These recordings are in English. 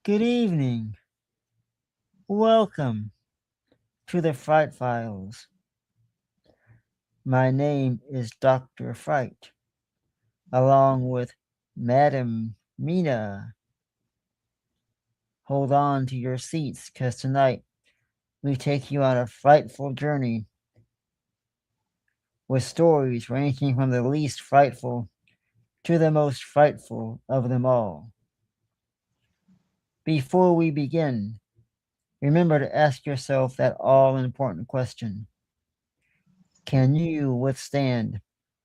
Good evening. Welcome to the Fright Files. My name is Dr. Fright, along with Madam Mina. Hold on to your seats, because tonight we take you on a frightful journey with stories ranging from the least frightful to the most frightful of them all. Before we begin, remember to ask yourself that all-important question. Can you withstand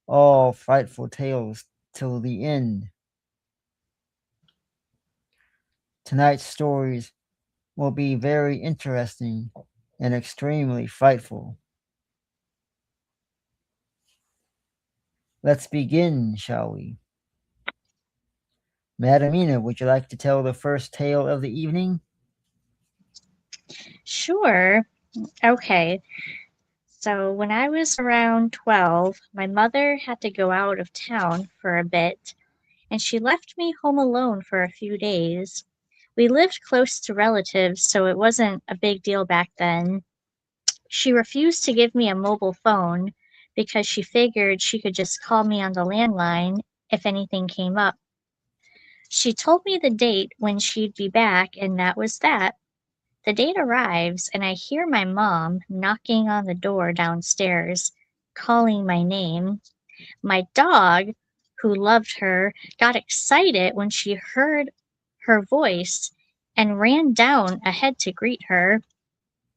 all frightful tales till the end? Tonight's stories will be very interesting and extremely frightful. Let's begin, shall we? Madamina, would you like to tell the first tale of the evening? Sure. Okay. So when I was around 12, my mother had to go out of town for a bit, and she left me home alone for a few days. We lived close to relatives, so it wasn't a big deal back then. She refused to give me a mobile phone because she figured she could just call me on the landline if anything came up. She told me the date when she'd be back, and that was that. The date arrives, and I hear my mom knocking on the door downstairs, calling my name. My dog, who loved her, got excited when she heard her voice and ran down ahead to greet her.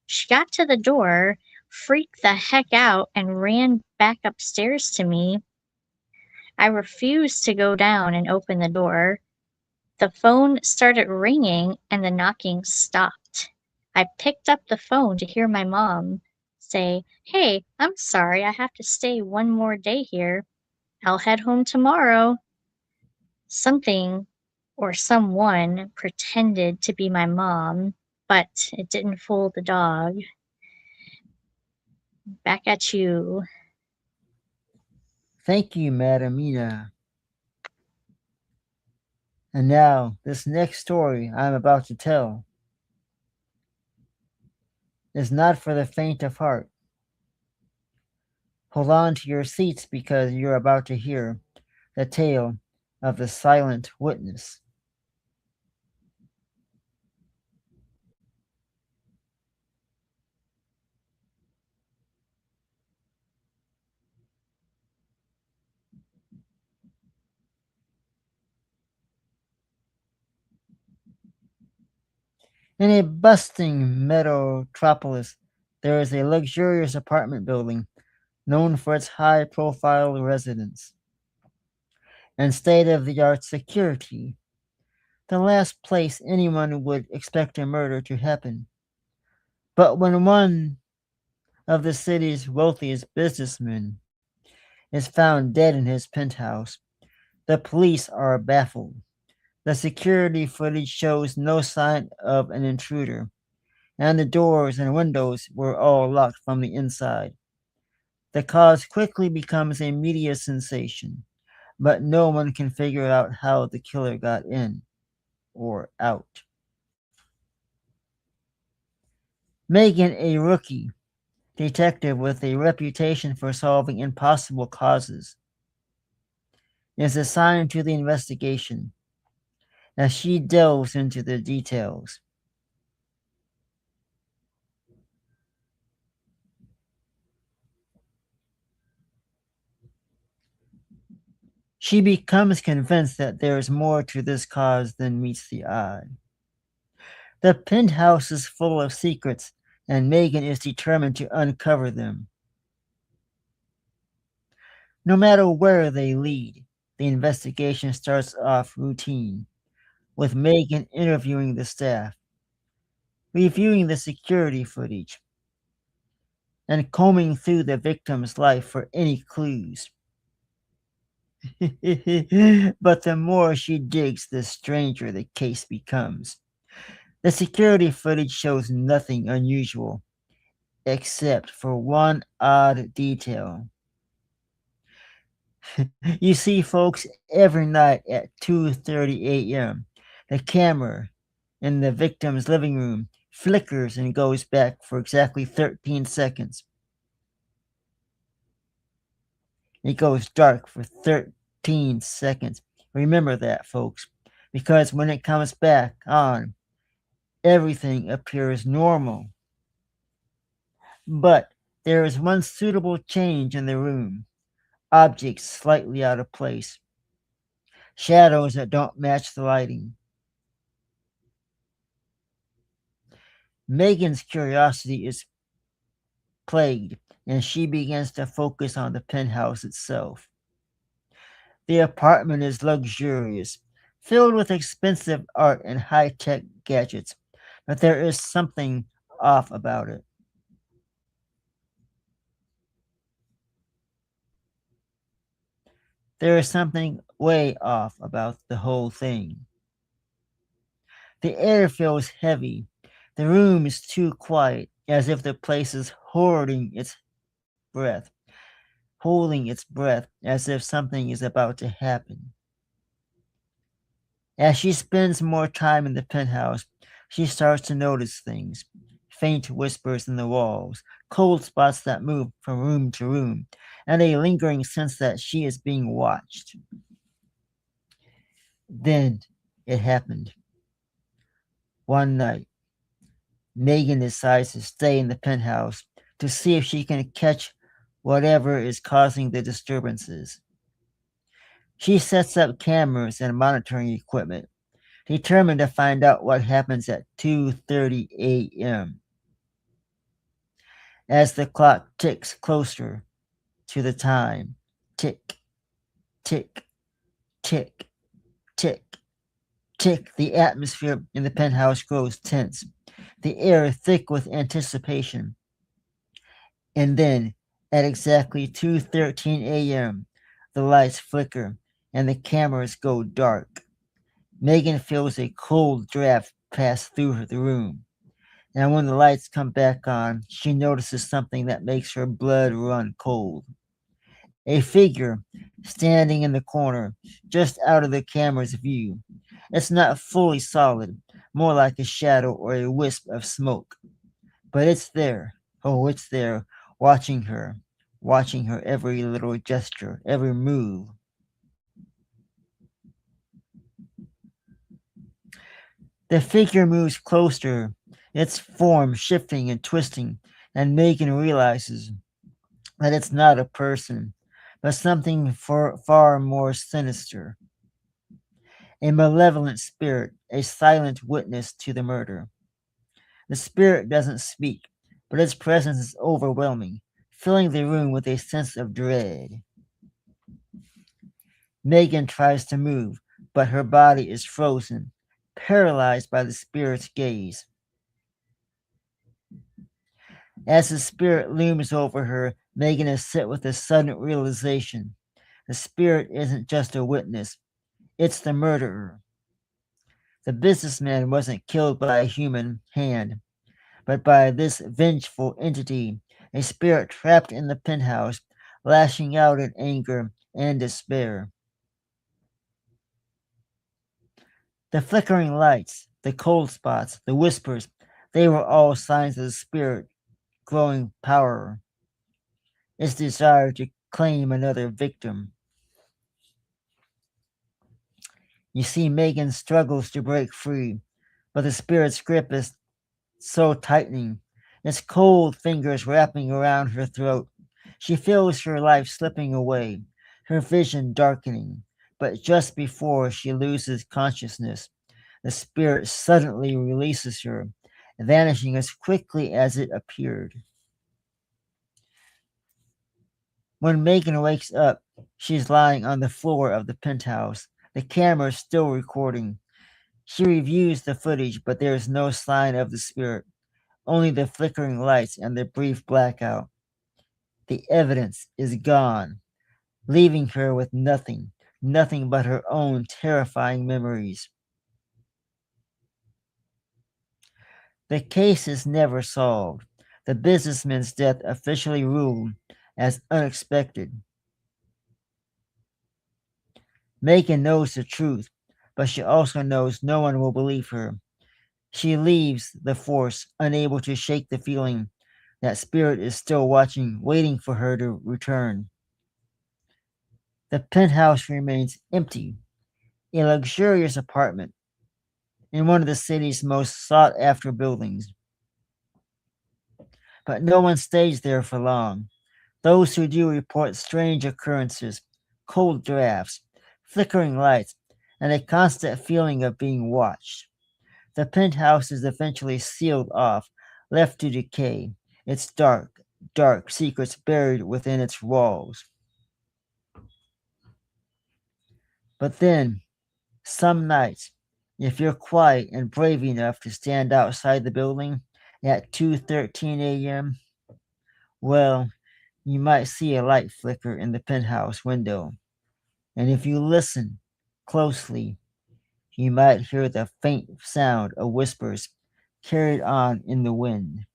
She got to the door, freaked the heck out, and ran back upstairs to me. I refused to go down and open the door. The phone started ringing and the knocking stopped. I picked up the phone to hear my mom say, "Hey, I'm sorry, I have to stay one more day here. I'll head home tomorrow." Something or someone pretended to be my mom, but it didn't fool the dog. Back at you. Thank you, Madamina. And now, this next story I'm about to tell is not for the faint of heart. Hold on to your seats because you're about to hear the tale of the silent witness. In a bustling metropolis, there is a luxurious apartment building known for its high-profile residents and state-of-the-art security, the last place anyone would expect a murder to happen. But when one of the city's wealthiest businessmen is found dead in his penthouse, the police are baffled. The security footage shows no sign of an intruder, and the doors and windows were all locked from the inside. The cause quickly becomes a media sensation, but no one can figure out how the killer got in or out. Megan, a rookie detective with a reputation for solving impossible causes, is assigned to the investigation as she delves into the details. She becomes convinced that there is more to this cause than meets the eye. The penthouse is full of secrets, and Megan is determined to uncover them. No matter where they lead, the investigation starts off routine, with Megan interviewing the staff, reviewing the security footage, and combing through the victim's life for any clues. But the more she digs, the stranger the case becomes. The security footage shows nothing unusual, except for one odd detail. You see, folks, every night at 2:30 a.m., the camera in the victim's living room flickers and goes back for exactly 13 seconds. It goes dark for 13 seconds. Remember that, folks, because when it comes back on, everything appears normal. But there is one suitable change in the room. Objects slightly out of place. Shadows that don't match the lighting. Megan's curiosity is plagued, and she begins to focus on the penthouse itself. The apartment is luxurious, filled with expensive art and high-tech gadgets, but there is something off about it. There is something way off about the whole thing. The air feels heavy. The room is too quiet, as if the place is breath, holding its breath, as if something is about to happen. As she spends more time in the penthouse, she starts to notice things. Faint whispers in the walls, cold spots that move from room to room, and a lingering sense that she is being watched. Then it happened. One night, Megan decides to stay in the penthouse to see if she can catch whatever is causing the disturbances. She sets up cameras and monitoring equipment, determined to find out what happens at 2:30 a.m. As the clock ticks closer to the time, tick, tick, tick, tick, tick, the atmosphere in the penthouse grows tense, the air thick with anticipation. And then, at exactly 2:13 a.m., the lights flicker and the cameras go dark. Megan feels a cold draft pass through the room, and when the lights come back on, she notices something that makes her blood run cold. A figure standing in the corner, just out of the camera's view. It's not fully solid, more like a shadow or a wisp of smoke. But it's there. Oh, it's there, watching her every little gesture, every move. The figure moves closer, its form shifting and twisting, and Megan realizes that it's not a person, but something far more sinister. A malevolent spirit, a silent witness to the murder. The spirit doesn't speak, but its presence is overwhelming, filling the room with a sense of dread. Megan tries to move, but her body is frozen, paralyzed by the spirit's gaze. As the spirit looms over her, Megan is hit with a sudden realization. The spirit isn't just a witness, it's the murderer. The businessman wasn't killed by a human hand, but by this vengeful entity, a spirit trapped in the penthouse, lashing out in anger and despair. The flickering lights, the cold spots, the whispers, they were all signs of the spirit growing power, its desire to claim another victim. You see, Megan struggles to break free, but the spirit's grip is so tightening, its cold fingers wrapping around her throat. She feels her life slipping away, her vision darkening. But just before she loses consciousness, the spirit suddenly releases her, vanishing as quickly as it appeared. When Megan wakes up, she's lying on the floor of the penthouse. The camera is still recording. She reviews the footage, but there is no sign of the spirit, only the flickering lights and the brief blackout. The evidence is gone, leaving her with nothing but her own terrifying memories. The case is never solved. The businessman's death officially ruled as unexpected. Megan knows the truth, but she also knows no one will believe her. She leaves the force, unable to shake the feeling that spirit is still watching, waiting for her to return. The penthouse remains empty, a luxurious apartment in one of the city's most sought after buildings. But no one stays there for long. Those who do report strange occurrences, cold drafts, flickering lights, and a constant feeling of being watched. The penthouse is eventually sealed off, left to decay, its dark secrets buried within its walls. But then, some nights, if you're quiet and brave enough to stand outside the building at 2:13 a.m., well, you might see a light flicker in the penthouse window. And if you listen closely, you might hear the faint sound of whispers carried on in the wind,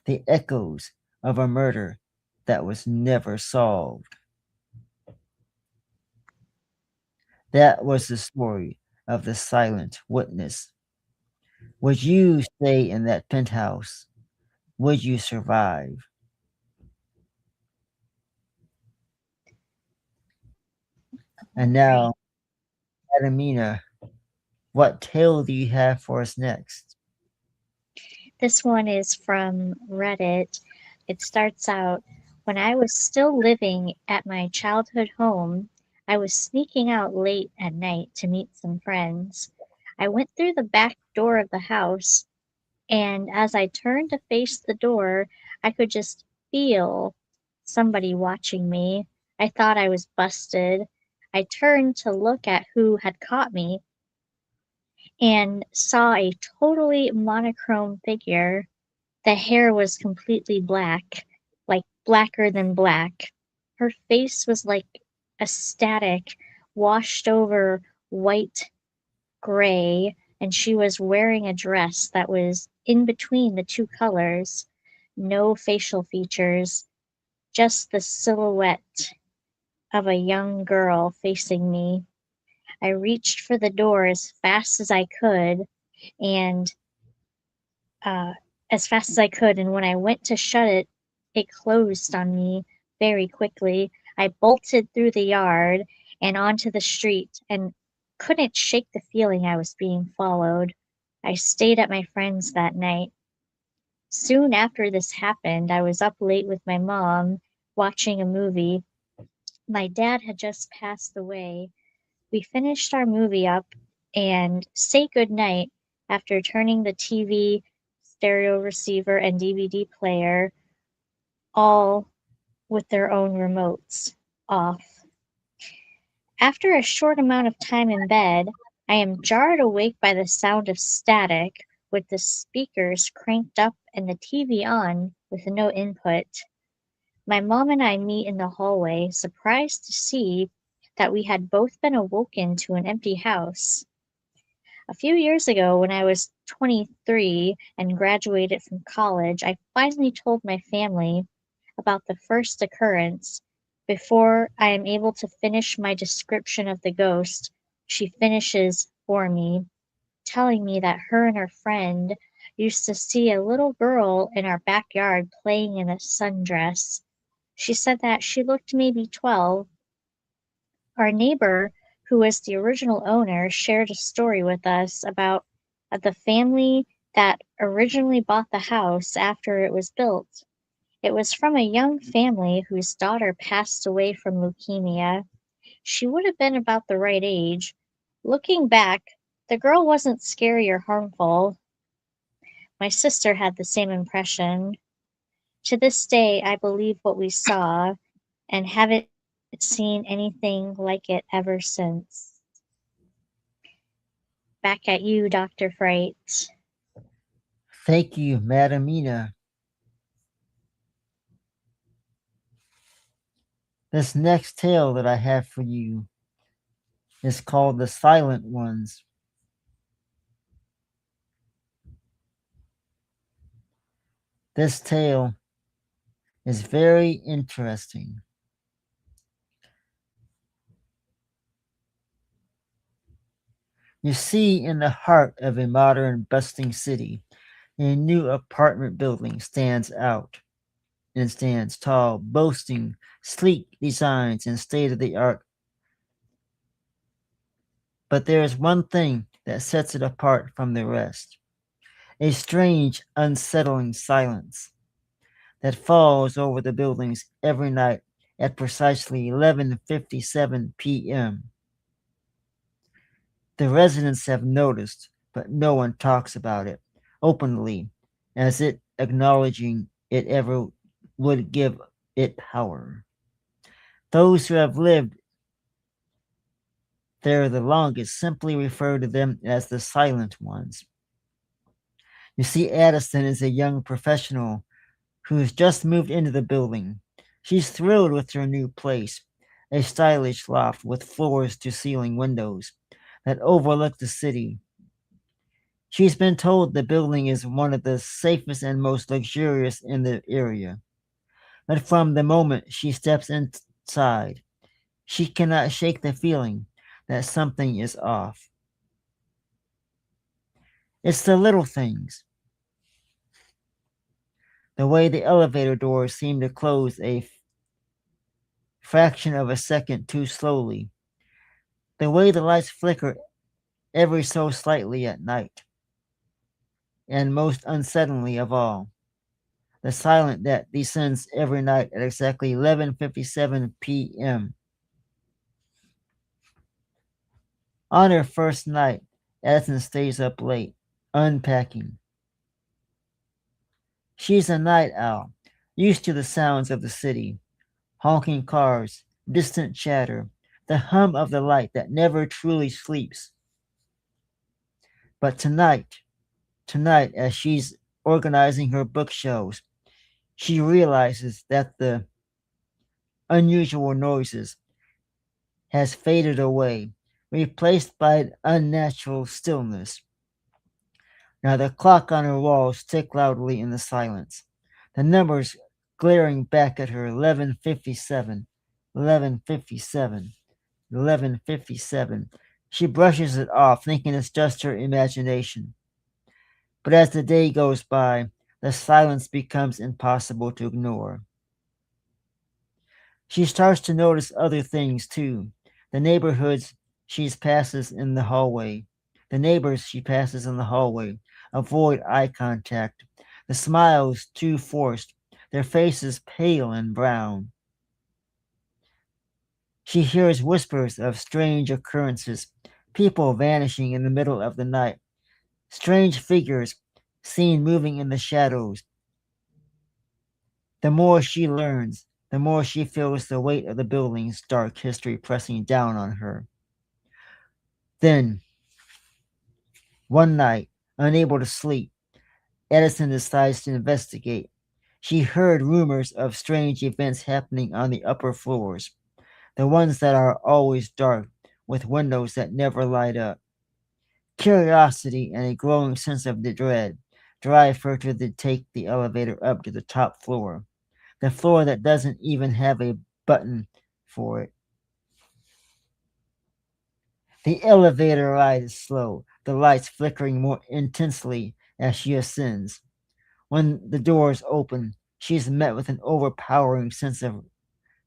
the echoes of a murder that was never solved. That was the story of the silent witness. Would you stay in that penthouse? Would you survive? And Right. now, Adamina, what tale do you have for us next? This one is from Reddit. It starts out: when I was still living at my childhood home, I was sneaking out late at night to meet some friends. I went through the back door of the house, and as I turned to face the door, I could just feel somebody watching me. I thought I was busted. I turned to look at who had caught me and saw a totally monochrome figure. The hair was completely black, like blacker than black. Her face was like a static, washed over white gray, and she was wearing a dress that was in between the two colors. No facial features, just the silhouette of a young girl facing me. I reached for the door as fast as I could, and uh, and when I went to shut it, it closed on me very quickly. I bolted through the yard and onto the street and couldn't shake the feeling I was being followed. I stayed at my friend's that night. Soon after this happened, I was up late with my mom watching a movie. My dad had just passed away. We finished our movie up and say goodnight after turning the TV, stereo receiver, and DVD player, all with their own remotes, off. After a short amount of time in bed, I am jarred awake by the sound of static, with the speakers cranked up and the TV on with no input. My mom and I meet in the hallway, surprised to see that we had both been awoken to an empty house. A few years ago, when I was 23 and graduated from college, I finally told my family about the first occurrence. Before I am able to finish my description of the ghost, she finishes for me, telling me that her and her friend used to see a little girl in our backyard playing in a sundress. She said that she looked maybe 12. Our neighbor, who was the original owner, shared a story with us about the family that originally bought the house after it was built. It was from a young family whose daughter passed away from leukemia. She would have been about the right age. Looking back, the girl wasn't scary or harmful. My sister had the same impression. To this day, I believe what we saw and haven't seen anything like it ever since. Back at you, Dr. Fright. Thank you, Madamina. This next tale that I have for you is called The Silent Ones. This tale is very interesting. You see, in the heart of a modern, bustling city, a new apartment building stands out and stands tall, boasting sleek designs and state of the art. But there is one thing that sets it apart from the rest, a strange, unsettling silence that falls over the buildings every night at precisely 11:57 p.m. The residents have noticed, but no one talks about it openly, as it acknowledging it ever would give it power. Those who have lived there the longest simply refer to them as the silent ones. You see, Addison is a young professional who's just moved into the building. She's thrilled with her new place, a stylish loft with floors to ceiling windows that overlook the city. She's been told the building is one of the safest and most luxurious in the area. But from the moment she steps inside, she cannot shake the feeling that something is off. It's the little things. The way the elevator doors seem to close a fraction of a second too slowly. The way the lights flicker ever so slightly at night. And most unsettlingly of all, the silence that descends every night at exactly 11:57 p.m. On her first night, Addison stays up late, unpacking. She's a night owl, used to the sounds of the city, honking cars, distant chatter, the hum of the light that never truly sleeps. But tonight, as she's organizing her bookshelves, she realizes that the unusual noises has faded away, replaced by an unnatural stillness. Now the clock on her walls tick loudly in the silence, the numbers glaring back at her 11:57, 11:57, 11:57. She brushes it off, thinking it's just her imagination. But as the day goes by, the silence becomes impossible to ignore. She starts to notice other things too. The neighborhoods she passes in the hallway. The neighbors she passes in the hallway avoid eye contact. The smiles too forced, their faces pale and brown. She hears whispers of strange occurrences, people vanishing in the middle of the night, strange figures seen moving in the shadows. The more she learns, the more she feels the weight of the building's dark history pressing down on her. Then, one night, unable to sleep, Edison decides to investigate. She heard rumors of strange events happening on the upper floors, the ones that are always dark, with windows that never light up. Curiosity and a growing sense of dread drive her to take the elevator up to the top floor, the floor that doesn't even have a button for it. The elevator ride is slow, the lights flickering more intensely as she ascends. When the doors open, she is met with an overpowering sense of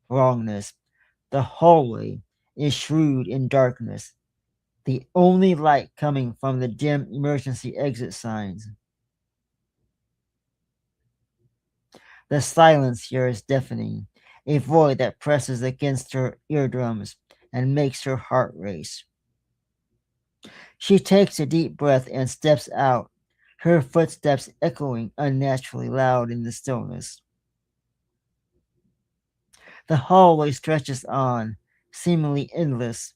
wrongness. The hallway is shrouded in darkness, the only light coming from the dim emergency exit signs. The silence here is deafening, a void that presses against her eardrums and makes her heart race. She takes a deep breath and steps out, her footsteps echoing unnaturally loud in the stillness. The hallway stretches on, seemingly endless.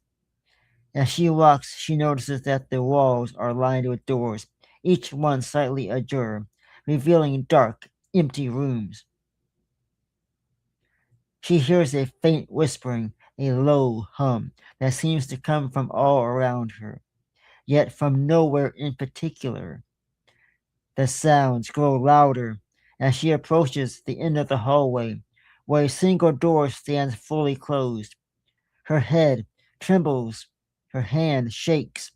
As she walks, she notices that the walls are lined with doors, each one slightly ajar, revealing dark, empty rooms. She hears a faint whispering, a low hum that seems to come from all around her, yet from nowhere in particular. The sounds grow louder as she approaches the end of the hallway, where a single door stands fully closed. Her head trembles, her hand shakes.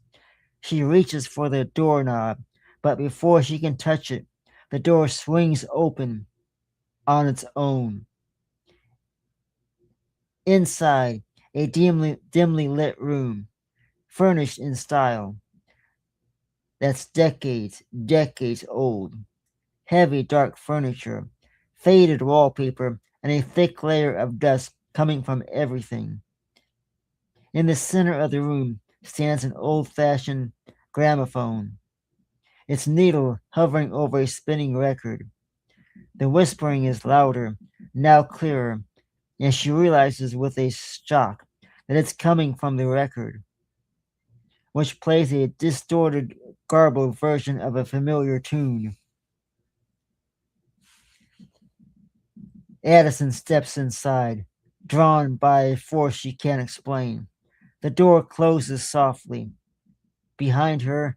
She reaches for the doorknob, but before she can touch it, the door swings open on its own. Inside, a dimly lit room, furnished in style that's decades old. Heavy dark furniture, faded wallpaper, and a thick layer of dust coming from everything. In the center of the room stands an old-fashioned gramophone, its needle hovering over a spinning record. The whispering is louder, now clearer, and she realizes with a shock that it's coming from the record, which plays a distorted, garbled version of a familiar tune. Addison steps inside, drawn by a force she can't explain. The door closes softly. Behind her,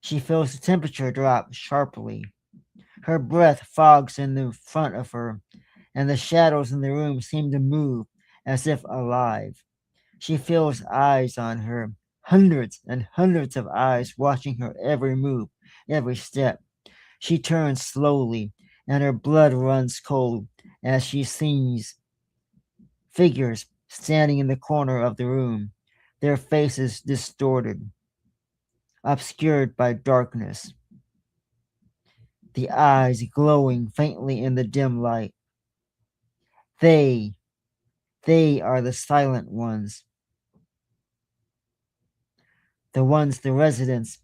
she feels the temperature drop sharply. Her breath fogs in the front of her, and the shadows in the room seem to move as if alive. She feels eyes on her, hundreds and hundreds of eyes watching her every move, every step. She turns slowly, and her blood runs cold as she sees figures standing in the corner of the room, their faces distorted, obscured by darkness, the eyes glowing faintly in the dim light. They, they are the silent ones, the residents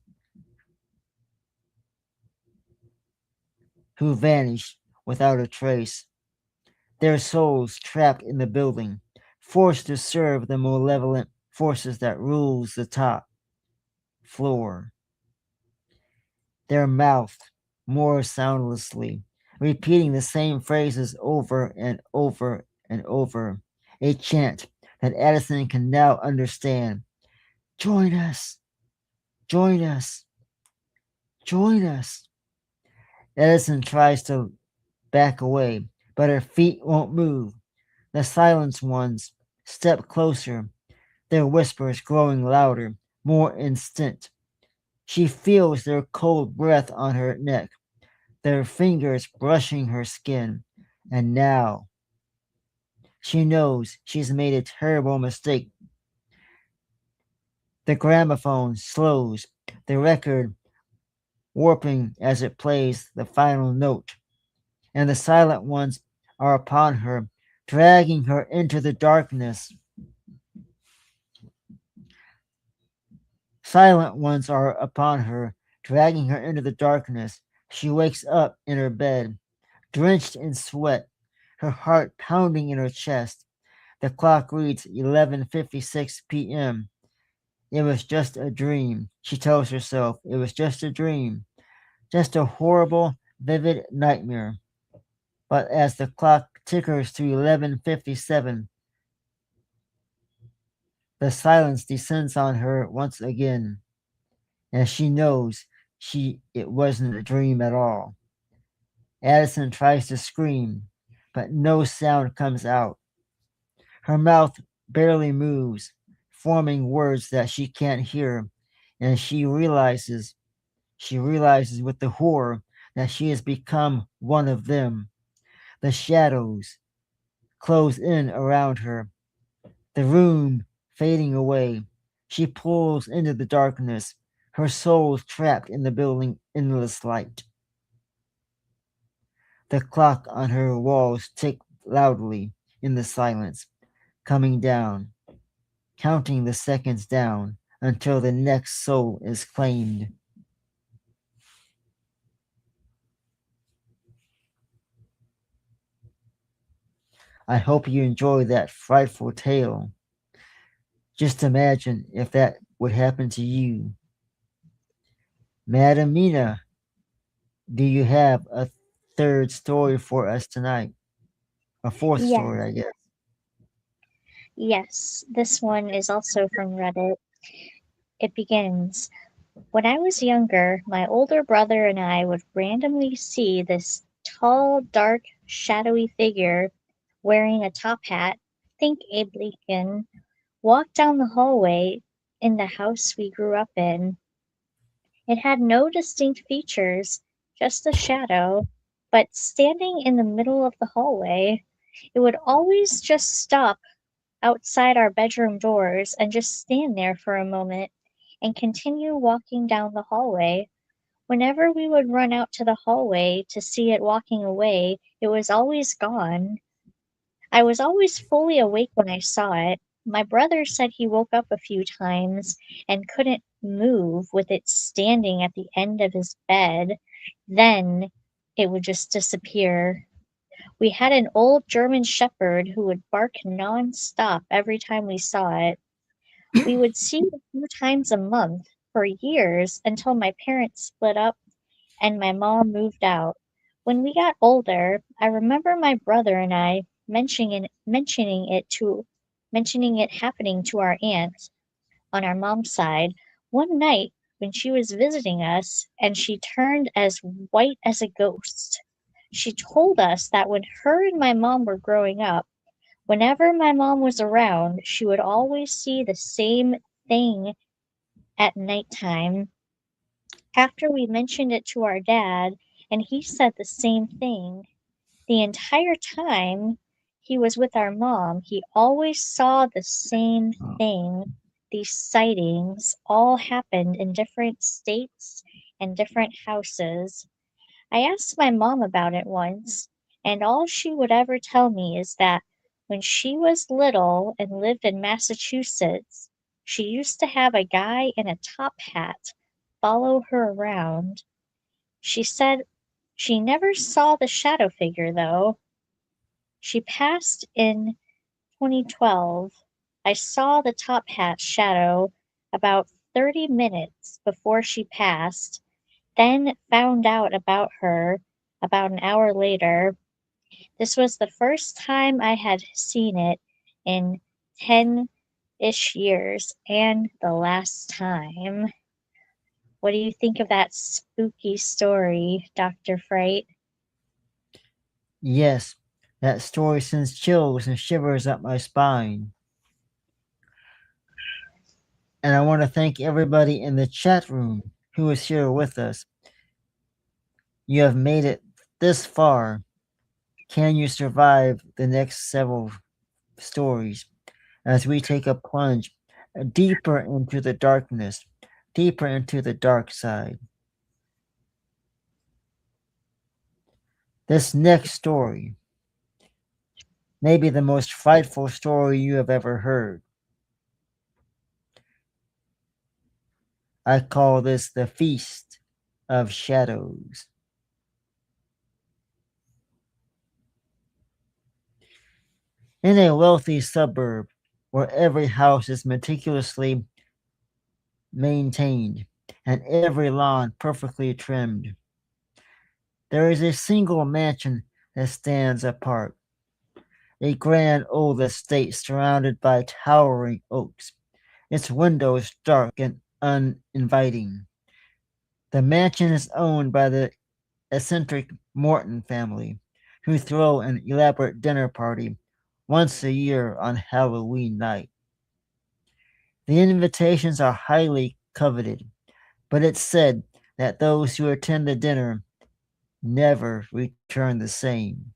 who vanished without a trace, their souls trapped in the building, forced to serve the malevolent forces that rules the top floor. Their mouth more soundlessly, repeating the same phrases over and over and over, a chant that Addison can now understand. Join us! Join us! Join us! Addison tries to back away, but her feet won't move. The silenced ones step closer, their whispers growing louder, more instant. She feels their cold breath on her neck, their fingers brushing her skin, and now she knows she's made a terrible mistake. The gramophone slows, the record warping as it plays the final note, and the silent ones are upon her, dragging her into the darkness. Silent ones are upon her, dragging her into the darkness. She wakes up in her bed, drenched in sweat, her heart pounding in her chest. The clock reads 11:56 p.m. It was just a dream, she tells herself. It was just a dream, just a horrible, vivid nightmare. But as the clock tickers to 11:57, the silence descends on her once again, and she knows it wasn't a dream at all. Addison tries to scream, but no sound comes out. Her mouth barely moves, forming words that she can't hear, and she realizes with the horror that she has become one of them. The shadows close in around her, the room fading away. She pulls into the darkness, her soul trapped in the building's endless light. The clock on her walls tick loudly in the silence, coming down, counting the seconds down until the next soul is claimed. I hope you enjoy that frightful tale. Just imagine if that would happen to you. Madam Mina, do you have a third story for us tonight? A fourth Yeah, story, I guess. yes, this one is also from Reddit. It begins: when I was younger, my older brother and I would randomly see this tall, dark, shadowy figure wearing a top hat, think Abe Lincoln, walk down the hallway in the house we grew up in. It had no distinct features, just a shadow, but standing in the middle of the hallway, it would always just stop outside our bedroom doors and just stand there for a moment and continue walking down the hallway. Whenever we would run out to the hallway to see it walking away, it was always gone. I was always fully awake when I saw it. My brother said he woke up a few times and couldn't move with it standing at the end of his bed. Then it would just disappear. We had an old German shepherd who would bark nonstop every time we saw it. We would see it a few times a month for years until my parents split up and my mom moved out. When we got older, I remember my brother and I mentioning it happening to our aunt on our mom's side one night when she was visiting us and she turned as white as a ghost. She told us that when her and my mom were growing up, whenever my mom was around, she would always see the same thing at nighttime. After we mentioned it to our dad, and he said the same thing, the entire time he was with our mom, he always saw the same thing. These sightings all happened in different states and different houses. I asked my mom about it once, and all she would ever tell me is that when she was little and lived in Massachusetts, she used to have a guy in a top hat follow her around. She said she never saw the shadow figure, though. She passed in 2012. I saw the top hat shadow about 30 minutes before she passed, then found out about her about an hour later. This was the first time I had seen it in 10-ish years, and the last time. What do you think of that spooky story, Dr. Fright? Yes, that story sends chills and shivers up my spine. And I want to thank everybody in the chat room who is here with us. You have made it this far. Can you survive the next several stories as we take a plunge deeper into the darkness, deeper into the dark side? This next story may be the most frightful story you have ever heard. I call this the Feast of Shadows. In a wealthy suburb where every house is meticulously maintained and every lawn perfectly trimmed, there is a single mansion that stands apart. A grand old estate surrounded by towering oaks, its windows dark and uninviting. The mansion is owned by the eccentric Morton family, who throw an elaborate dinner party once a year on Halloween night. The invitations are highly coveted, but it's said that those who attend the dinner never return the same.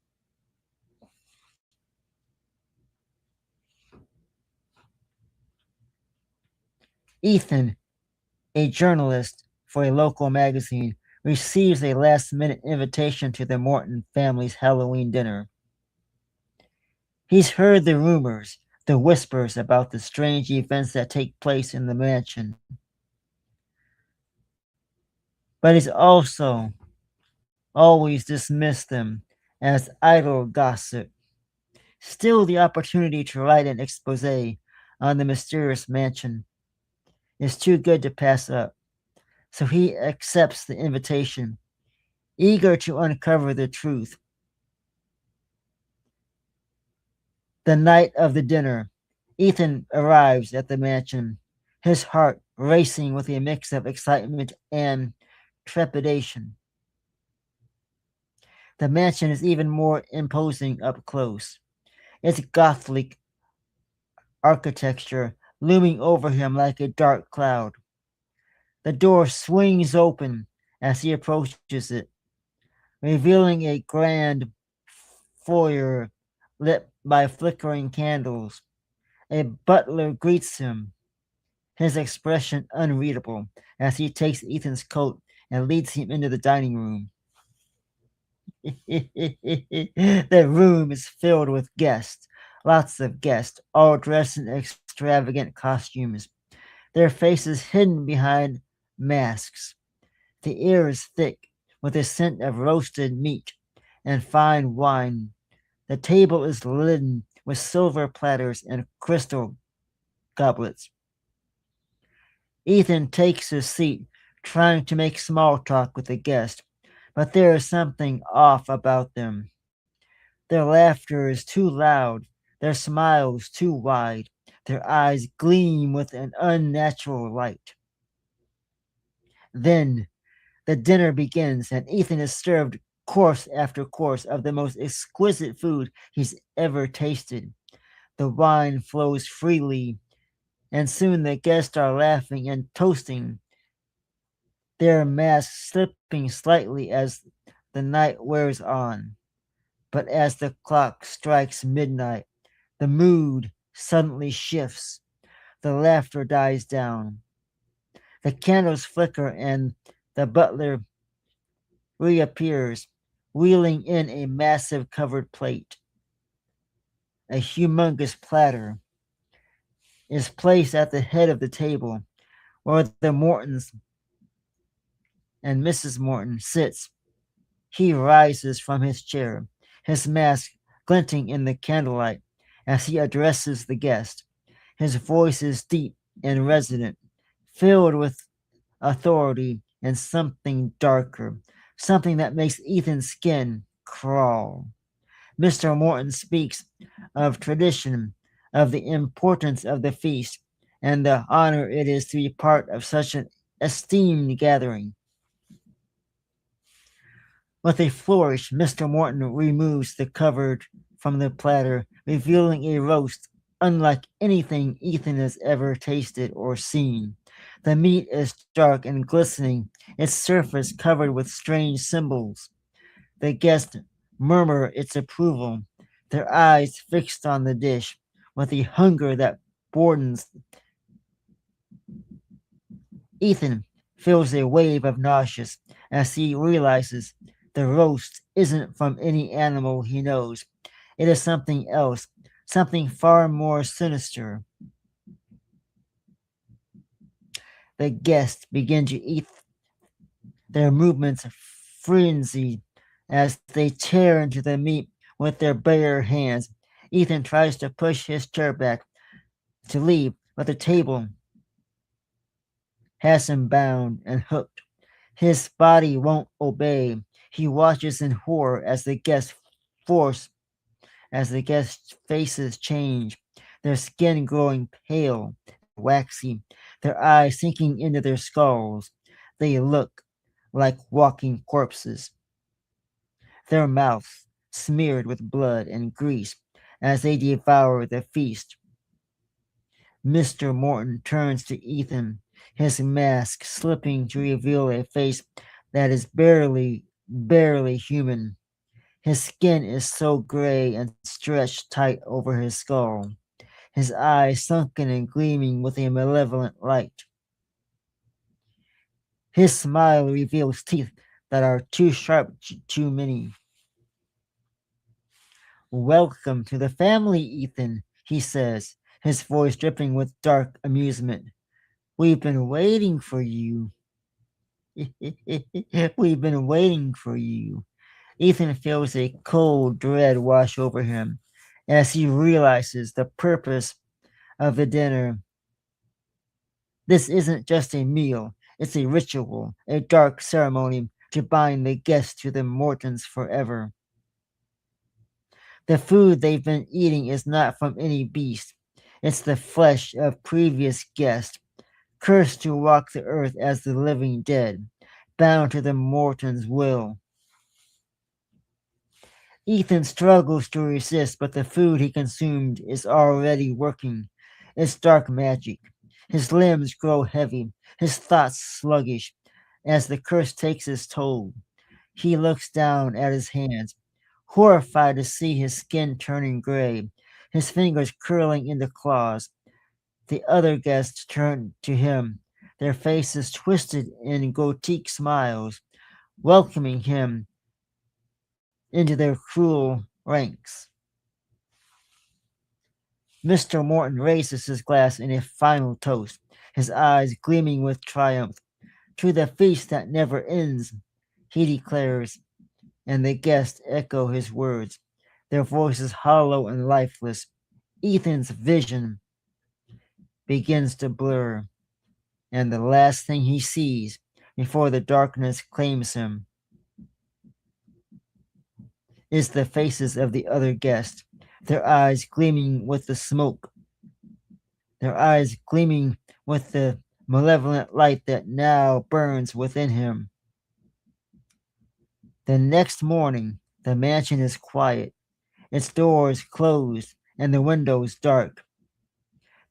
Ethan, a journalist for a local magazine, receives a last minute invitation to the Morton family's Halloween dinner. He's heard the rumors, the whispers about the strange events that take place in the mansion. But he's also always dismissed them as idle gossip. Still, the opportunity to write an expose on the mysterious mansion is too good to pass up, so he accepts the invitation, eager to uncover the truth. The night of the dinner, Ethan arrives at the mansion, his heart racing with a mix of excitement and trepidation. The mansion is even more imposing up close. Its Gothic architecture looming over him like a dark cloud. The door swings open as he approaches it, revealing a grand foyer lit by flickering candles. A butler greets him, his expression unreadable, as he takes Ethan's coat and leads him into the dining room. The room is filled with guests, lots of guests, all dressed in extravagant costumes, their faces hidden behind masks. The air is thick with a scent of roasted meat and fine wine. The table is laden with silver platters and crystal goblets. Ethan takes his seat, trying to make small talk with the guest, but there is something off about them. Their laughter is too loud, their smiles too wide, their eyes gleam with an unnatural light. Then the dinner begins, and Ethan is served course after course of the most exquisite food he's ever tasted. The wine flows freely, and soon the guests are laughing and toasting, their masks slipping slightly as the night wears on. But as the clock strikes midnight, the mood suddenly shifts. The laughter dies down. The candles flicker, and the butler reappears, wheeling in a massive covered plate. A humongous platter is placed at the head of the table, where the Mortons and Mrs. Morton sits. He rises from his chair, his mask glinting in the candlelight as he addresses the guest. His voice is deep and resonant, filled with authority and something darker, something that makes Ethan's skin crawl. Mr. Morton speaks of tradition, of the importance of the feast, and the honor it is to be part of such an esteemed gathering. With a flourish, Mr. Morton removes the cover from the platter, revealing a roast unlike anything Ethan has ever tasted or seen. The meat is dark and glistening, its surface covered with strange symbols. The guests murmur its approval, their eyes fixed on the dish, with a hunger that broadens. Ethan feels a wave of nausea as he realizes the roast isn't from any animal he knows. It is something else, something far more sinister. The guests begin to eat, their movements frenzied as they tear into the meat with their bare hands. Ethan tries to push his chair back to leave, but the table has him bound and hooked. His body won't obey. He watches in horror force as the guests' faces change, their skin growing pale and waxy, their eyes sinking into their skulls. They look like walking corpses, their mouths smeared with blood and grease as they devour the feast. Mr. Morton turns to Ethan, his mask slipping to reveal a face that is barely human. His skin is so gray and stretched tight over his skull, his eyes sunken and gleaming with a malevolent light. His smile reveals teeth that are too sharp, too many. Welcome to the family, Ethan, he says, his voice dripping with dark amusement. We've been waiting for you. We've been waiting for you. Ethan feels a cold dread wash over him as he realizes the purpose of the dinner. This isn't just a meal, it's a ritual, a dark ceremony to bind the guests to the Mortons forever. The food they've been eating is not from any beast. It's the flesh of previous guests, cursed to walk the earth as the living dead, bound to the Morton's will. Ethan struggles to resist, but the food he consumed is already working. It's dark magic. His limbs grow heavy, his thoughts sluggish, as the curse takes its toll. He looks down at his hands, horrified to see his skin turning gray, his fingers curling into claws. The other guests turn to him, their faces twisted in grotesque smiles, welcoming him into their cruel ranks. Mr. Morton raises his glass in a final toast, his eyes gleaming with triumph. To the feast that never ends, he declares, and the guests echo his words, their voices hollow and lifeless. Ethan's vision begins to blur, and the last thing he sees before the darkness claims him is the faces of the other guests, their eyes gleaming with the smoke, their eyes gleaming with the malevolent light that now burns within him. The next morning, the mansion is quiet, its doors closed and the windows dark.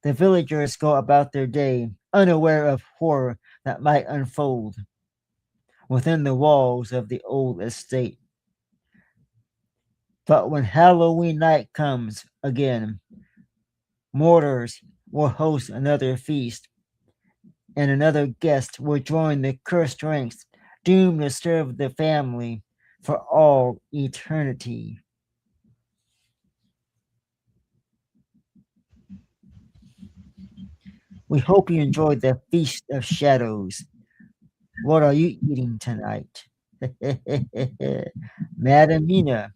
The villagers go about their day, unaware of horror that might unfold within the walls of the old estate. But when Halloween night comes again, mortars will host another feast, and another guest will join the cursed ranks, doomed to serve the family for all eternity. We hope you enjoyed the Feast of Shadows. What are you eating tonight? Madam Mina,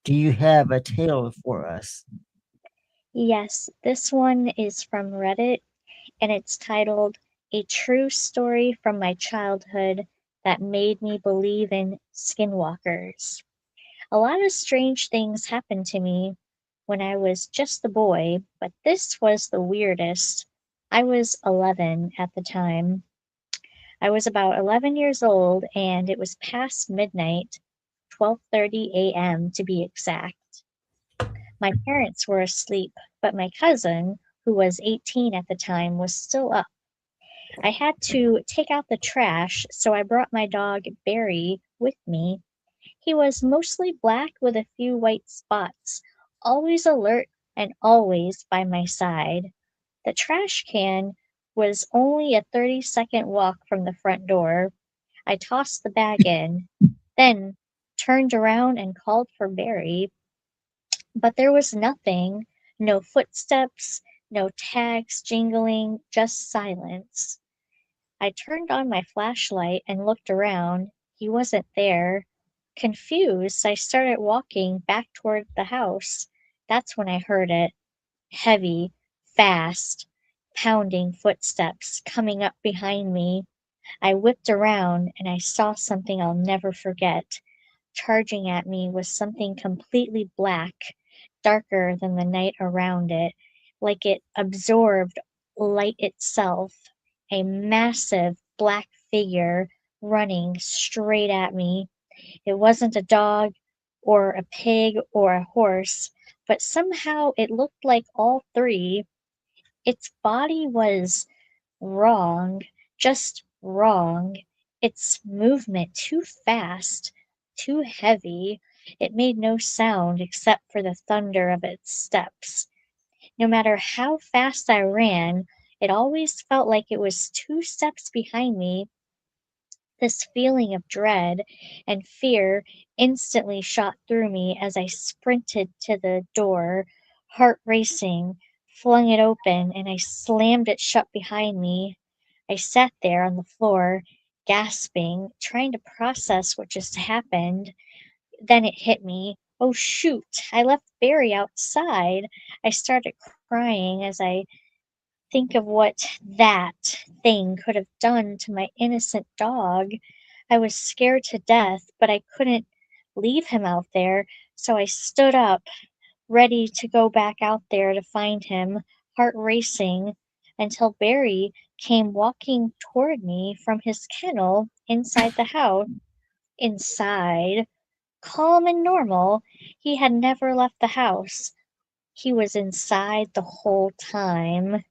do you have a tale for us? Yes, this one is from Reddit and it's titled A True Story from My Childhood That Made Me Believe in Skinwalkers. A lot of strange things happened to me when I was just a boy, but this was the weirdest. I was 11 at the time. I was about 11 years old and it was past midnight, 12:30 a.m. to be exact. My parents were asleep, but my cousin, who was 18 at the time, was still up. I had to take out the trash, so I brought my dog Barry with me. He was mostly black with a few white spots, always alert and always by my side. The trash can was only a 30-second walk from the front door. I tossed the bag in, then turned around and called for Barry, but there was nothing, no footsteps, no tags jingling, just silence. I turned on my flashlight and looked around. He wasn't there. Confused, I started walking back toward the house. That's when I heard it. Heavy, fast, pounding footsteps coming up behind me. I whipped around and I saw something I'll never forget. Charging at me was something completely black, darker than the night around it, like it absorbed light itself. A massive black figure running straight at me. It wasn't a dog or a pig or a horse, but somehow it looked like all three. Its body was wrong, just wrong. Its movement too fast, too heavy. It made no sound except for the thunder of its steps. No matter how fast I ran, it always felt like it was two steps behind me. This feeling of dread and fear instantly shot through me as I sprinted to the door, heart racing, flung it open, and I slammed it shut behind me. I sat there on the floor, gasping, trying to process what just happened. Then it hit me. Oh shoot, I left Barry outside. I started crying as I think of what that thing could have done to my innocent dog. I was scared to death, but I couldn't leave him out there, so I stood up, ready to go back out there to find him, heart racing, until Barry came walking toward me from his kennel inside the house. Inside, calm and normal, he had never left the house. he was inside the whole time.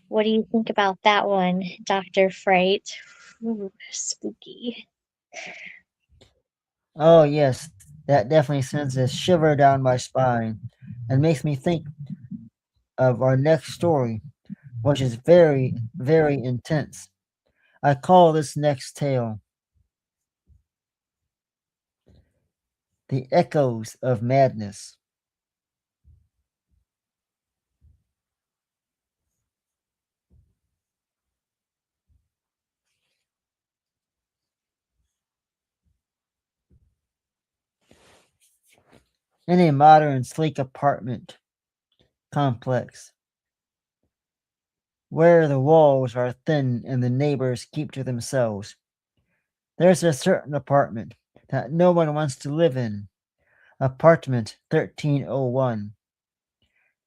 What do you think about that one, Dr. Fright? Ooh, spooky. Oh, yes, that definitely sends a shiver down my spine and makes me think of our next story, which is very, very intense. I call this next tale The Echoes of Madness. In a modern, sleek apartment complex, where the walls are thin and the neighbors keep to themselves, there's a certain apartment that no one wants to live in. Apartment 1301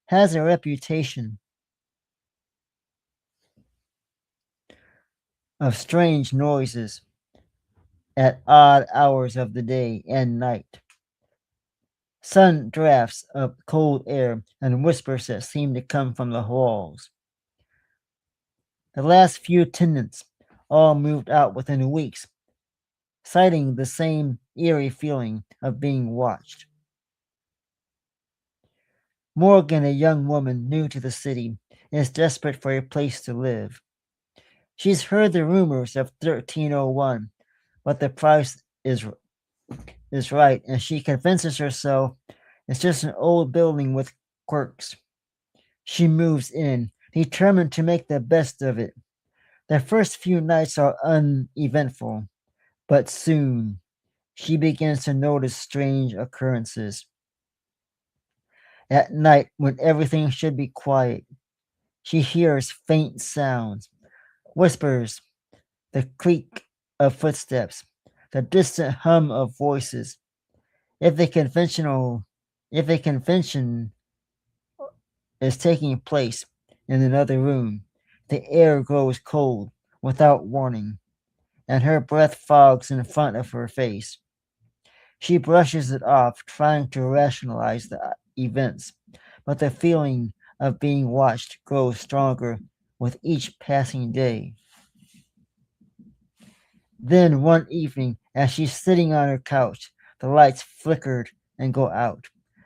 has a reputation of strange noises at odd hours of the day and night. Sudden drafts of cold air and whispers that seem to come from the walls. The last few tenants all moved out within weeks, citing the same eerie feeling of being watched. Morgan, a young woman new to the city, is desperate for a place to live. She's heard the rumors of 1301, but the price is right, and she convinces herself it's just an old building with quirks. She moves in, determined to make the best of it. The first few nights are uneventful, but soon she begins to notice strange occurrences. At night, when everything should be quiet, she hears faint sounds, whispers, the creak of footsteps, the distant hum of voices. If a convention is taking place in another room, the air grows cold without warning, and her breath fogs in front of her face. She brushes it off, trying to rationalize the events, but the feeling of being watched grows stronger with each passing day. Then one evening, as she's sitting on her couch, the lights flickered and go out.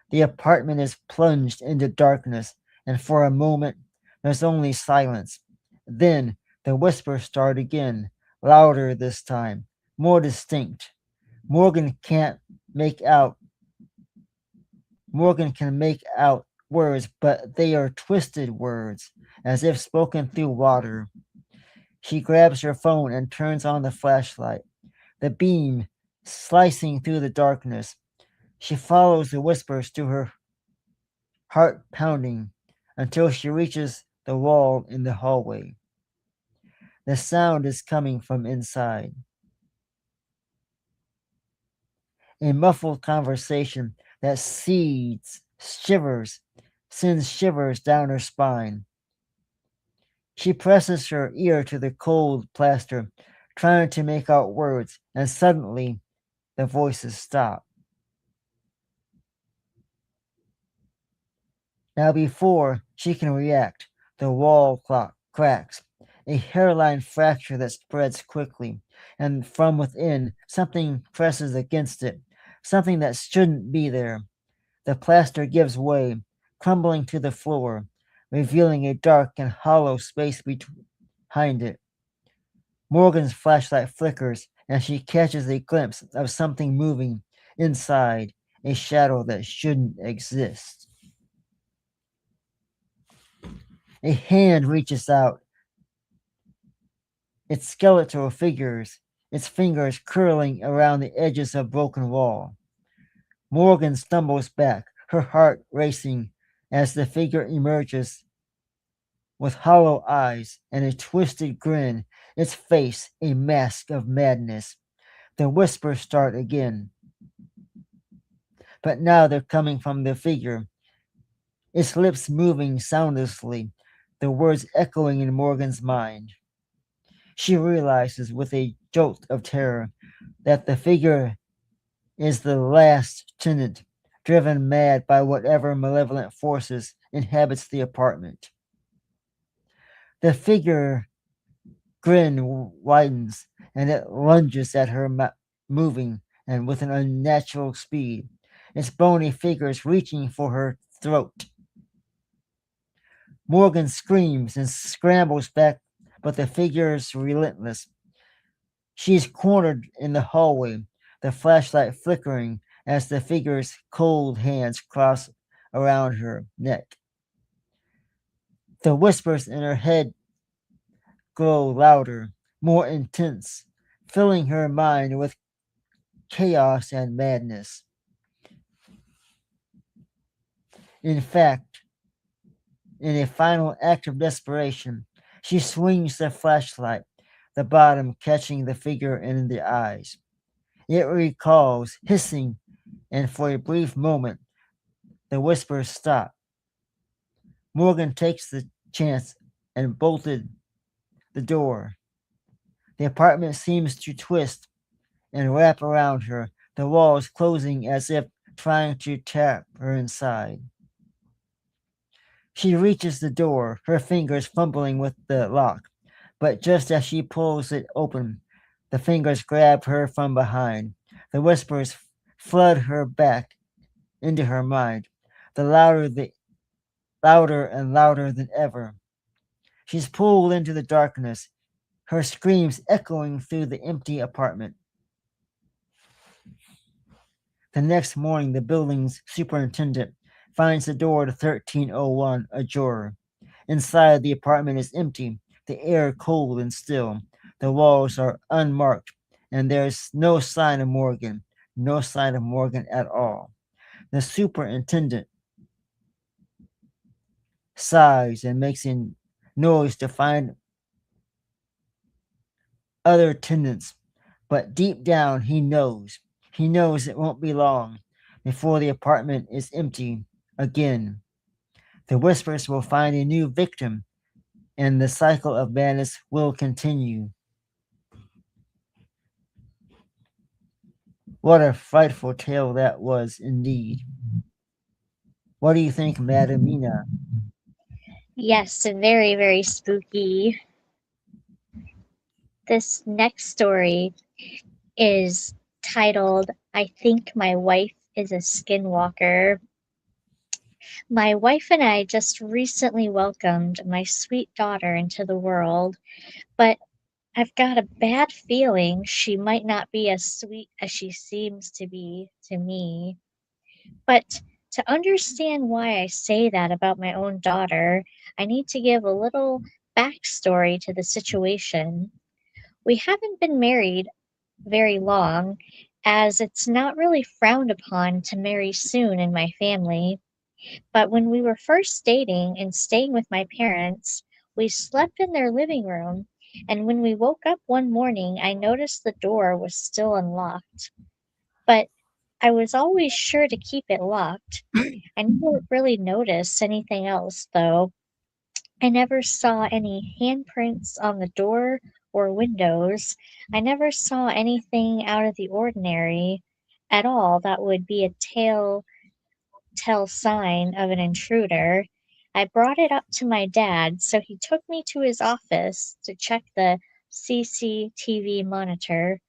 The apartment is plunged into darkness, and for a moment there's only silence. Then the whispers start again, louder this time, more distinct. Morgan can't make out Morgan can make out words, but they are twisted words, as if spoken through water. She grabs her phone and turns on the flashlight. The beam slicing through the darkness. She follows the whispers to her heart pounding until she reaches the wall in the hallway. The sound is coming from inside. A muffled conversation that sends shivers down her spine. She presses her ear to the cold plaster, trying to make out words, and suddenly the voices stop. Now, before she can react, the wall clock cracks, a hairline fracture that spreads quickly, and from within, something presses against it, something that shouldn't be there. The plaster gives way, crumbling to the floor, revealing a dark and hollow space behind it. Morgan's flashlight flickers, and she catches a glimpse of something moving inside, a shadow that shouldn't exist. A hand reaches out, its skeletal its fingers curling around the edges of broken wall. Morgan stumbles back, her heart racing as the figure emerges with hollow eyes and a twisted grin, its face a mask of madness. The whispers start again, but now they're coming from the figure, its lips moving soundlessly, the words echoing in Morgan's mind. She realizes with a jolt of terror that the figure is the last tenant driven mad by whatever malevolent forces inhabits the apartment. The figure grin widens and it lunges at her, moving and with an unnatural speed. Its bony fingers reaching for her throat. Morgan screams and scrambles back, but the figure is relentless. She is cornered in the hallway, the flashlight flickering as the figure's cold hands cross around her neck. The whispers in her head grow louder, more intense, filling her mind with chaos and madness. In fact, in a final act of desperation, she swings the flashlight, the bottom catching the figure in the eyes. It recalls, hissing, and for a brief moment, the whispers stop. Morgan takes the chance and bolted the door. The apartment seems to twist and wrap around her, the walls closing as if trying to trap her inside. She reaches the door, her fingers fumbling with the lock, but just as she pulls it open, the fingers grab her from behind. The whispers flood her back into her mind, the louder and louder than ever. She's pulled into the darkness, her screams echoing through the empty apartment. The next morning, the building's superintendent finds the door to 1301 ajar. Inside, the apartment is empty, the air cold and still. The walls are unmarked, and there's no sign of Morgan, no sign of Morgan at all. The superintendent sighs and makes a noise to find other tenants, but deep down he knows. He knows it won't be long before the apartment is empty again. The whispers will find a new victim, and the cycle of madness will continue. What a frightful tale that was indeed. What do you think, Madamina? Yes, very, very spooky. This next story is titled, I Think My Wife is a Skinwalker. My wife and I just recently welcomed my sweet daughter into the world, but I've got a bad feeling she might not be as sweet as she seems to be to me. But to understand why I say that about my own daughter, I need to give a little backstory to the situation. We haven't been married very long, as it's not really frowned upon to marry soon in my family. But when we were first dating and staying with my parents, we slept in their living room, and when we woke up one morning, I noticed the door was still unlocked. But I was always sure to keep it locked. I never really noticed anything else, though. I never saw any handprints on the door or windows. I never saw anything out of the ordinary at all that would be a tell sign of an intruder. I brought it up to my dad, so he took me to his office to check the CCTV monitor.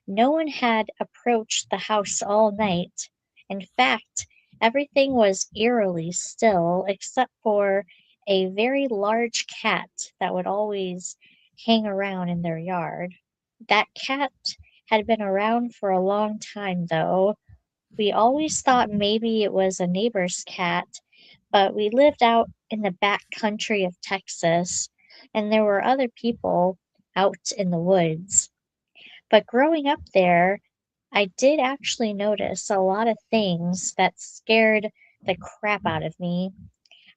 No one had approached the house all night. In fact, everything was eerily still except for a very large cat that would always hang around in their yard. That cat had been around for a long time, though. We always thought maybe it was a neighbor's cat, but we lived out in the back country of Texas, and there were other people out in the woods. But growing up there, I did actually notice a lot of things that scared the crap out of me.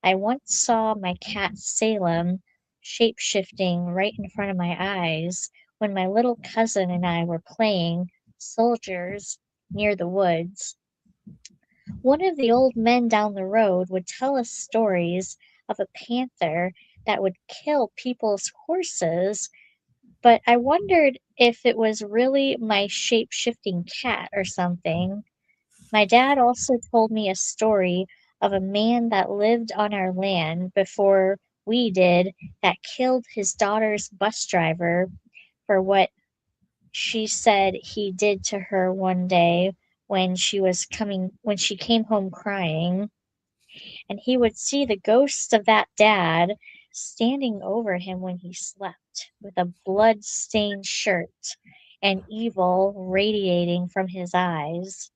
I once saw my cat Salem shape shifting right in front of my eyes when my little cousin and I were playing soldiers near the woods. One of the old men down the road would tell us stories of a panther that would kill people's horses, but I wondered if it was really my shape shifting cat or something. My dad also told me a story of a man that lived on our land before we did that killed his daughter's bus driver for what she said he did to her one day when she came home crying, and he would see the ghost of that dad standing over him when he slept with a blood-stained shirt and evil radiating from his eyes.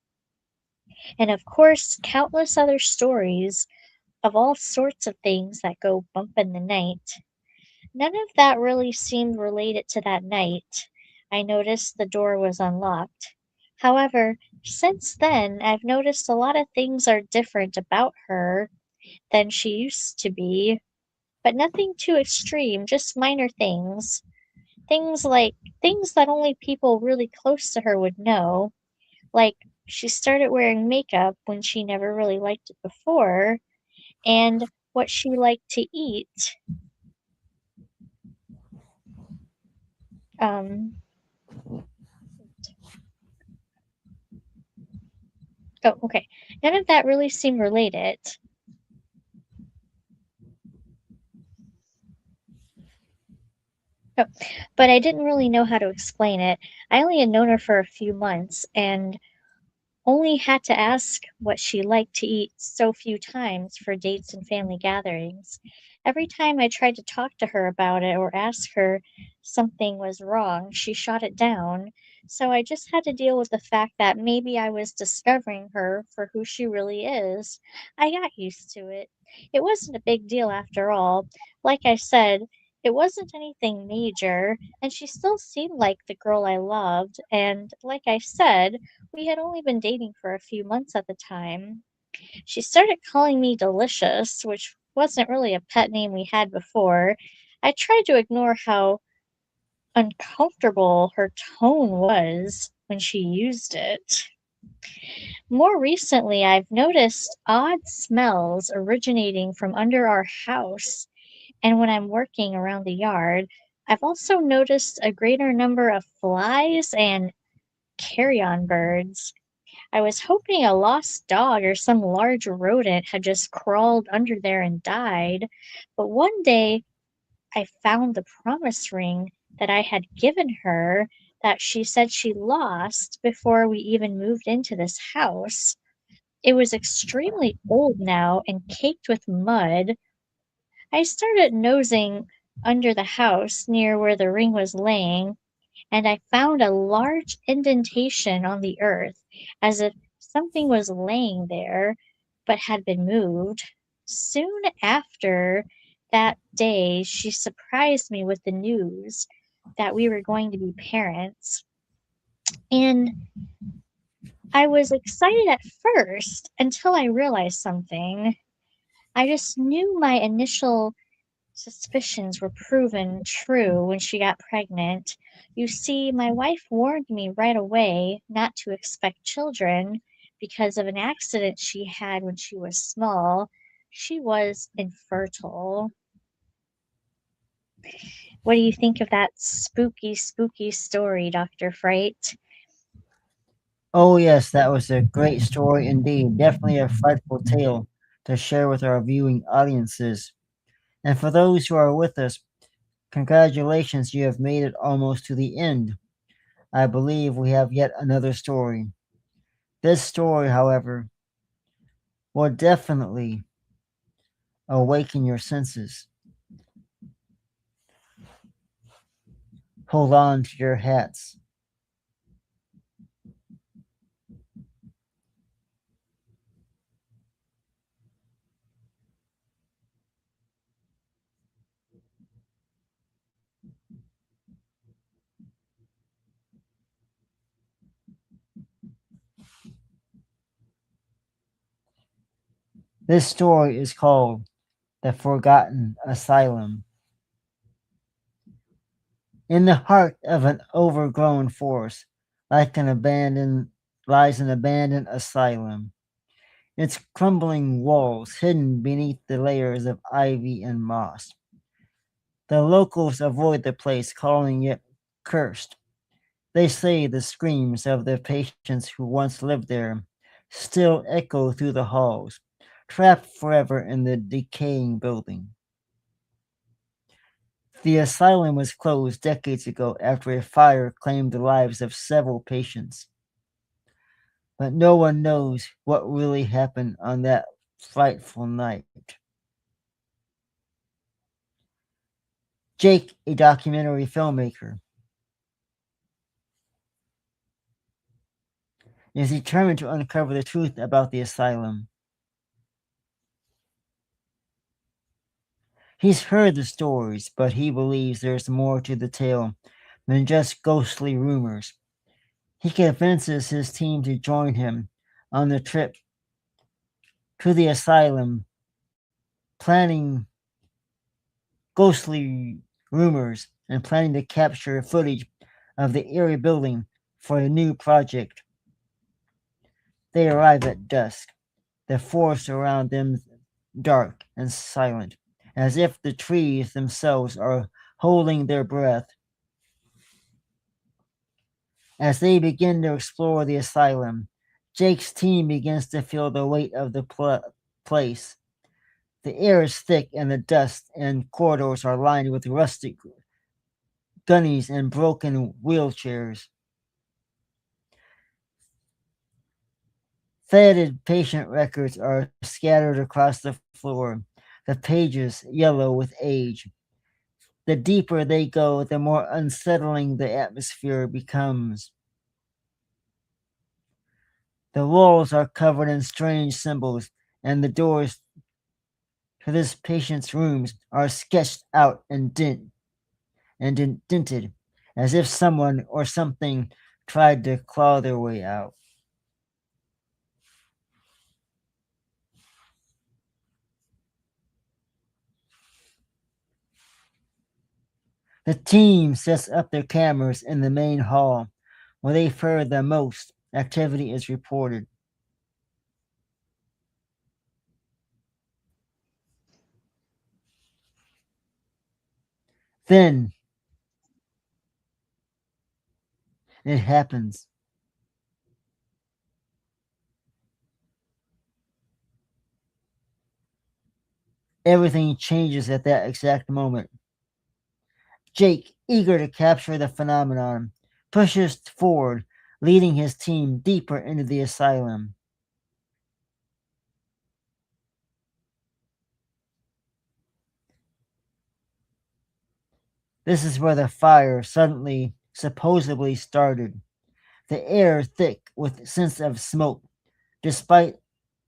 And of course, countless other stories of all sorts of things that go bump in the night. None of that really seemed related to that night. I noticed the door was unlocked. However, since then, I've noticed a lot of things are different about her than she used to be, but nothing too extreme, just minor things. Things like things that only people really close to her would know, like she started wearing makeup when she never really liked it before, and what she liked to eat. Um, oh, okay. None of that really seemed related. Oh, but I didn't really know how to explain it. I only had known her for a few months and only had to ask what she liked to eat so few times for dates and family gatherings. Every time I tried to talk to her about it or ask her something was wrong, she shot it down. So I just had to deal with the fact that maybe I was discovering her for who she really is. I got used to it. It wasn't a big deal after all. Like I said, it wasn't anything major, and she still seemed like the girl I loved, and like I said, we had only been dating for a few months at the time. She started calling me Delicious, which wasn't really a pet name we had before. I tried to ignore how uncomfortable her tone was when she used it. More recently, I've noticed odd smells originating from under our house, and when I'm working around the yard, I've also noticed a greater number of flies and carrion birds. I was hoping a lost dog or some large rodent had just crawled under there and died, but one day I found the promise ring that I had given her that she said she lost before we even moved into this house. It was extremely old now and caked with mud. I started nosing under the house near where the ring was laying, and I found a large indentation on the earth, as if something was laying there but had been moved. Soon after that day, she surprised me with the news that we were going to be parents. And I was excited at first until I realized something. I just knew my initial suspicions were proven true when she got pregnant. You see, my wife warned me right away not to expect children because of an accident she had when she was small. She was infertile. What do you think of that spooky, spooky story, Dr. Fright? Oh, yes, that was a great story indeed. Definitely a frightful tale to share with our viewing audiences. And for those who are with us, congratulations, you have made it almost to the end. I believe we have yet another story. This story, however, will definitely awaken your senses. Hold on to your hats. This story is called The Forgotten Asylum. In the heart of an overgrown forest, like an abandoned lies an abandoned asylum. Its crumbling walls hidden beneath the layers of ivy and moss. The locals avoid the place, calling it cursed. They say the screams of the patients who once lived there still echo through the halls, trapped forever in the decaying building. The asylum was closed decades ago after a fire claimed the lives of several patients. But no one knows what really happened on that frightful night. Jake, a documentary filmmaker, is determined to uncover the truth about the asylum. He's heard the stories, but he believes there's more to the tale than just ghostly rumors. He convinces his team to join him on the trip to the asylum, planning ghostly rumors and planning to capture footage of the eerie building for a new project. They arrive at dusk, the forest around them dark and silent, as if the trees themselves are holding their breath. As they begin to explore the asylum, Jake's team begins to feel the weight of the place. The air is thick and the dust and corridors are lined with rustic gunnies and broken wheelchairs. Faded patient records are scattered across the floor, the pages yellow with age. The deeper they go, the more unsettling the atmosphere becomes. The walls are covered in strange symbols, and the doors to this patient's rooms are sketched out and dented, as if someone or something tried to claw their way out. The team sets up their cameras in the main hall, where they've heard the most activity is reported. Then it happens. Everything changes at that exact moment. Jake, eager to capture the phenomenon, pushes forward, leading his team deeper into the asylum. This is where the fire suddenly, supposedly started. The air thick with scents of smoke, despite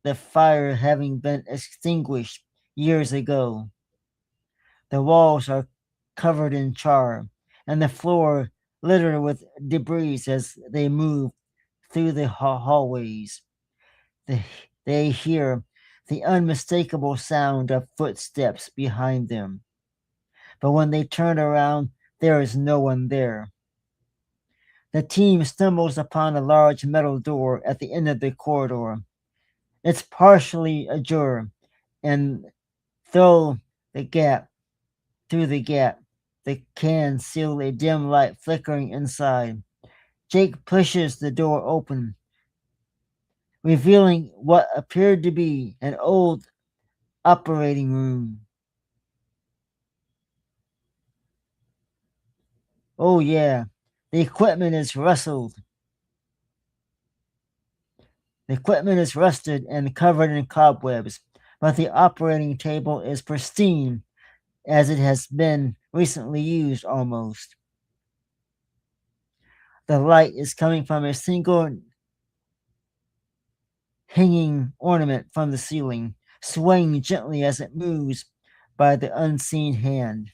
the fire having been extinguished years ago. The walls are covered in char, and the floor littered with debris as they move through the hallways. They hear the unmistakable sound of footsteps behind them. But when they turn around, there is no one there. The team stumbles upon a large metal door at the end of the corridor. It's partially ajar, and through the gap, they can see a dim light flickering inside. Jake pushes the door open, revealing what appeared to be an old operating room. Oh, yeah, the equipment is rustled. The equipment is rusted and covered in cobwebs, but the operating table is pristine as it has been recently used almost. The light is coming from a single hanging ornament from the ceiling, swaying gently as it moves by the unseen hand.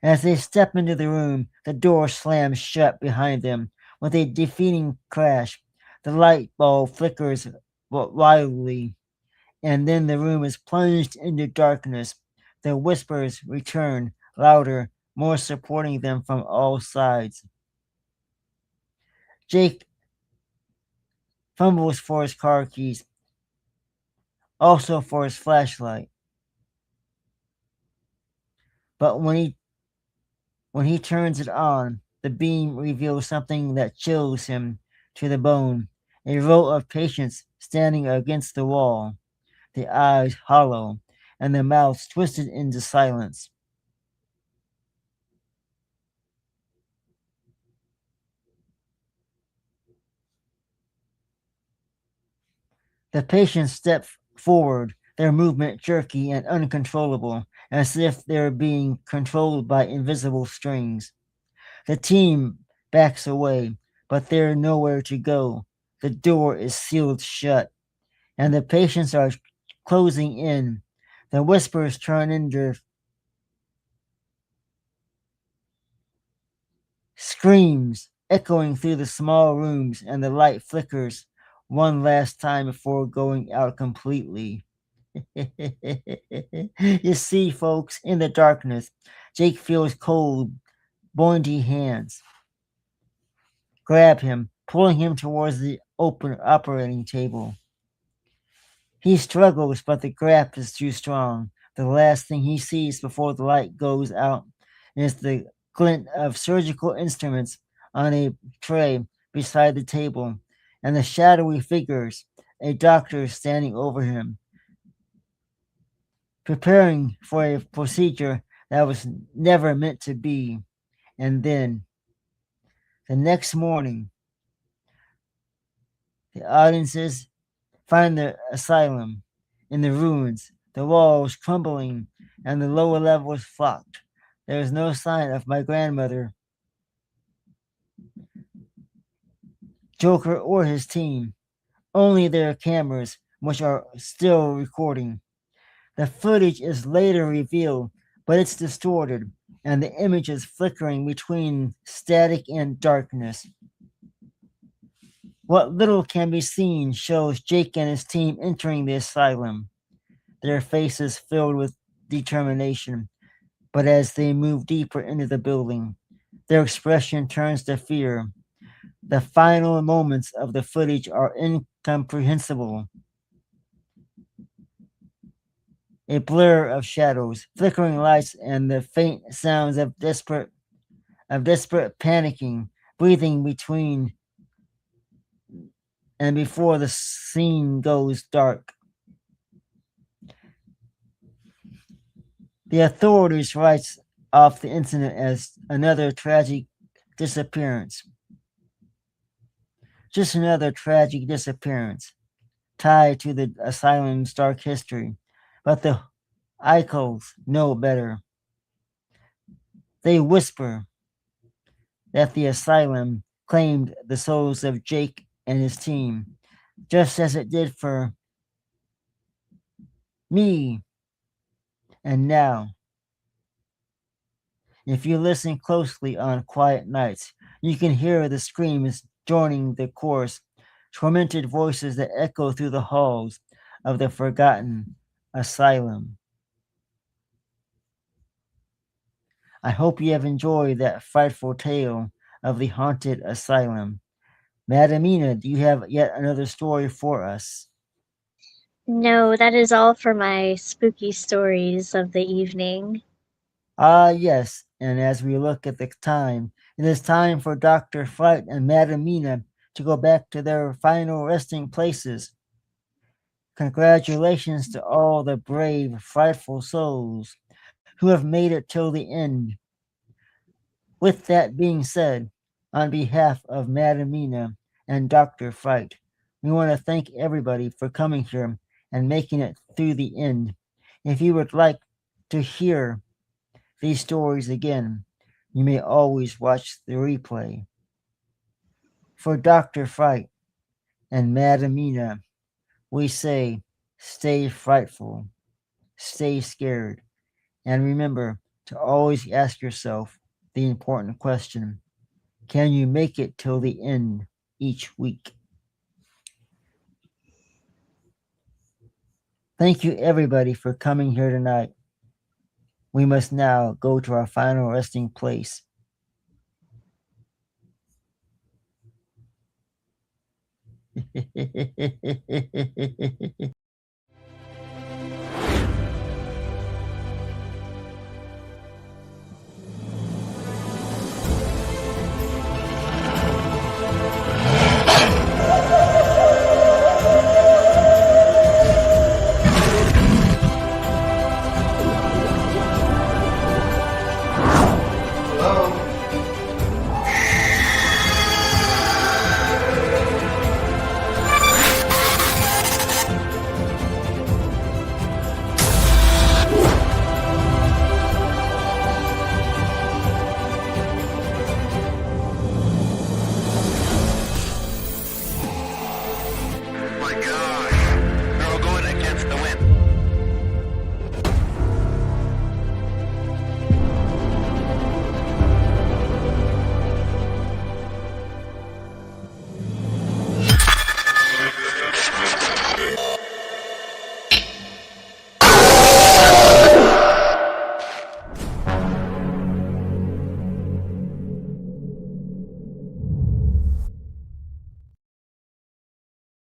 As they step into the room, the door slams shut behind them with a defeating crash. The light bulb flickers wildly, and then the room is plunged into darkness. The whispers return, louder, more supporting them from all sides. Jake fumbles for his car keys, also for his flashlight. But when he turns it on, the beam reveals something that chills him to the bone. A row of patients standing against the wall, the eyes hollow and the mouths twisted into silence. The patients step forward, their movement jerky and uncontrollable, as if they're being controlled by invisible strings. The team backs away, but they're nowhere to go. The door is sealed shut, and the patients are closing in. The whispers turn into screams, echoing through the small rooms, and the light flickers one last time before going out completely. You see, folks, in the darkness, Jake feels cold, bony hands grab him, pulling him towards the open operating table. He struggles, but the grasp is too strong. The last thing he sees before the light goes out is the glint of surgical instruments on a tray beside the table, and the shadowy figures, a doctor standing over him, preparing for a procedure that was never meant to be. And then, the next morning, the audiences find the asylum in the ruins, the walls crumbling, and the lower levels flocked. There is no sign of my grandmother, Joker, or his team, only their cameras, which are still recording. The footage is later revealed, but it's distorted, and the image is flickering between static and darkness. What little can be seen shows Jake and his team entering the asylum, their faces filled with determination. But as they move deeper into the building, their expression turns to fear. The final moments of the footage are incomprehensible. A blur of shadows, flickering lights, and the faint sounds of desperate panicking, breathing between and before the scene goes dark. The authorities write off the incident as another tragic disappearance. Just another tragic disappearance tied to the asylum's dark history. But the Icos know better. They whisper that the asylum claimed the souls of Jake and his team, just as it did for me. And now, if you listen closely on quiet nights, you can hear the screams joining the chorus, tormented voices that echo through the halls of the forgotten asylum. I hope you have enjoyed that frightful tale of the haunted asylum. Madamina, do you have yet another story for us? No, that is all for my spooky stories of the evening. Ah, yes, and as we look at the time, it is time for Dr. Fright and Madamina to go back to their final resting places. Congratulations to all the brave, frightful souls who have made it till the end. With that being said, on behalf of Madamina and Dr. Fright, we want to thank everybody for coming here and making it through the end. If you would like to hear these stories again, you may always watch the replay. For Dr. Fright and Madamina, we say stay frightful, stay scared, and remember to always ask yourself the important question: can you make it till the end each week? Thank you, everybody, for coming here tonight. We must now go to our final resting place.